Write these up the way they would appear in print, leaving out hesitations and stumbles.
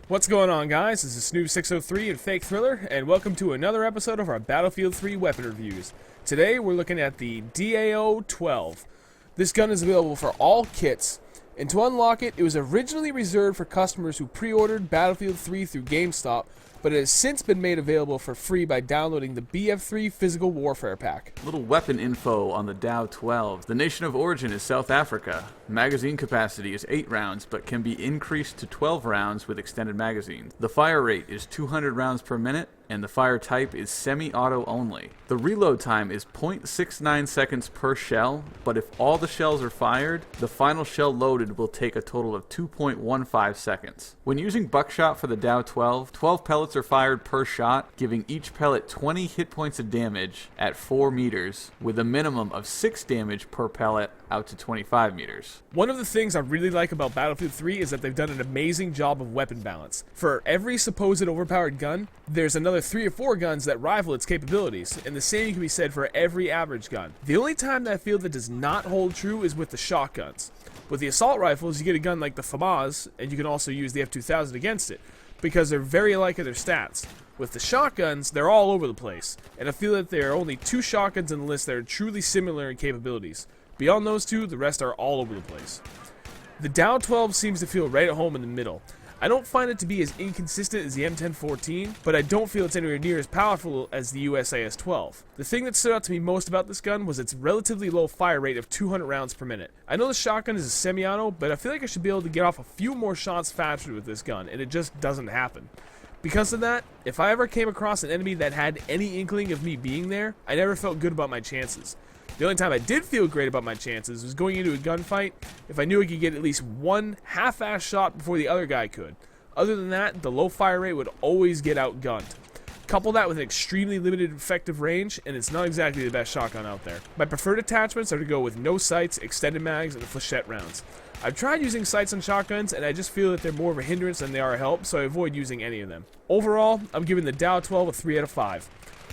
What's going on, guys? This is Snoop603 and Fake Thriller, and welcome to another episode of our Battlefield 3 weapon reviews. Today, we're looking at the DAO-12. This gun is available for all kits, and to unlock it, it was originally reserved for customers who pre-ordered Battlefield 3 through GameStop, but it has since been made available for free by downloading the BF3 Physical Warfare Pack. Little weapon info on the DAO-12. The nation of origin is South Africa. Magazine capacity is 8 rounds, but can be increased to 12 rounds with extended magazines. The fire rate is 200 rounds per minute, and the fire type is semi-auto only. The reload time is 0.69 seconds per shell, but if all the shells are fired, the final shell loaded will take a total of 2.15 seconds. When using buckshot for the DAO-12, 12 pellets are fired per shot, giving each pellet 20 hit points of damage at 4 meters, with a minimum of 6 damage per pellet out to 25 meters. One of the things I really like about Battlefield 3 is that they've done an amazing job of weapon balance. For every supposed overpowered gun, there's another 3 or 4 guns that rival its capabilities, and the same can be said for every average gun. The only time that I feel that does not hold true is with the shotguns. With the assault rifles, you get a gun like the FAMAS, and you can also use the F2000 against it, because they're very alike in their stats. With the shotguns, they're all over the place, and I feel that there are only 2 shotguns in the list that are truly similar in capabilities. Beyond those 2, the rest are all over the place. The DAO-12 seems to feel right at home in the middle. I don't find it to be as inconsistent as the M1014, but I don't feel it's anywhere near as powerful as the USAS-12. The thing that stood out to me most about this gun was its relatively low fire rate of 200 rounds per minute. I know the shotgun is a semi-auto, but I feel like I should be able to get off a few more shots faster with this gun, and it just doesn't happen. Because of that, if I ever came across an enemy that had any inkling of me being there, I never felt good about my chances. The only time I did feel great about my chances was going into a gunfight if I knew I could get at least one half-ass shot before the other guy could. Other than that, the low fire rate would always get outgunned. Couple that with an extremely limited effective range, and it's not exactly the best shotgun out there. My preferred attachments are to go with no sights, extended mags, and flechette rounds. I've tried using sights on shotguns, and I just feel that they're more of a hindrance than they are a help, so I avoid using any of them. Overall, I'm giving the DAO-12 a 3 out of 5.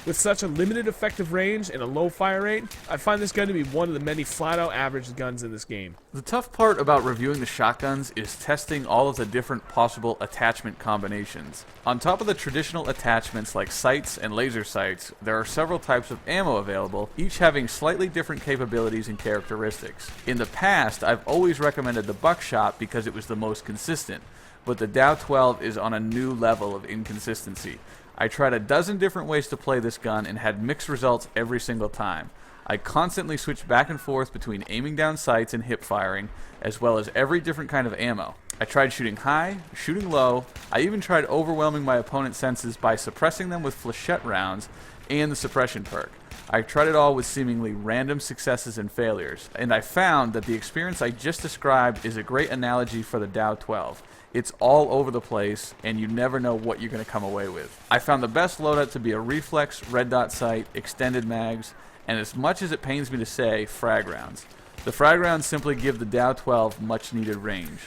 With such a limited effective range and a low fire rate, I find this gun to be one of the many flat-out average guns in this game. The tough part about reviewing the shotguns is testing all of the different possible attachment combinations. On top of the traditional attachments like sights and laser sights, there are several types of ammo available, each having slightly different capabilities and characteristics. In the past, I've always recommended the buckshot because it was the most consistent, but the DAO-12 is on a new level of inconsistency. I tried a dozen different ways to play this gun and had mixed results every single time. I constantly switched back and forth between aiming down sights and hip firing, as well as every different kind of ammo. I tried shooting high, shooting low. I even tried overwhelming my opponent's senses by suppressing them with flechette rounds and the suppression perk. I tried it all with seemingly random successes and failures, and I found that the experience I just described is a great analogy for the DAO-12. It's all over the place, and you never know what you're going to come away with. I found the best loadout to be a reflex, red dot sight, extended mags, and as much as it pains me to say, frag rounds. The frag rounds simply give the DAO-12 much needed range.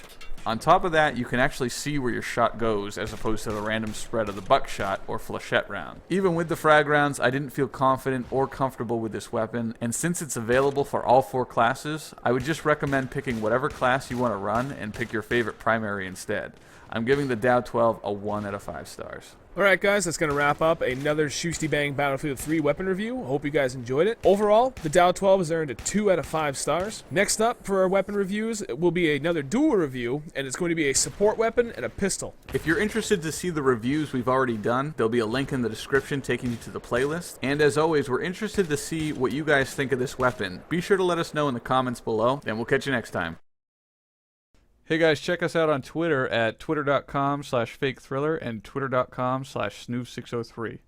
On top of that, you can actually see where your shot goes as opposed to the random spread of the buckshot or flechette round. Even with the frag rounds, I didn't feel confident or comfortable with this weapon, and since it's available for all 4 classes, I would just recommend picking whatever class you want to run and pick your favorite primary instead. I'm giving the DAO-12 a 1 out of 5 stars. Alright guys, that's going to wrap up another shustybang Battlefield 3 weapon review. I hope you guys enjoyed it. Overall, the DAO-12 has earned a 2 out of 5 stars. Next up for our weapon reviews will be another dual review, and it's going to be a support weapon and a pistol. If you're interested to see the reviews we've already done, there'll be a link in the description taking you to the playlist. And as always, we're interested to see what you guys think of this weapon. Be sure to let us know in the comments below, and we'll catch you next time. Hey guys, check us out on Twitter at twitter.com/fakethriller and twitter.com/snoop603.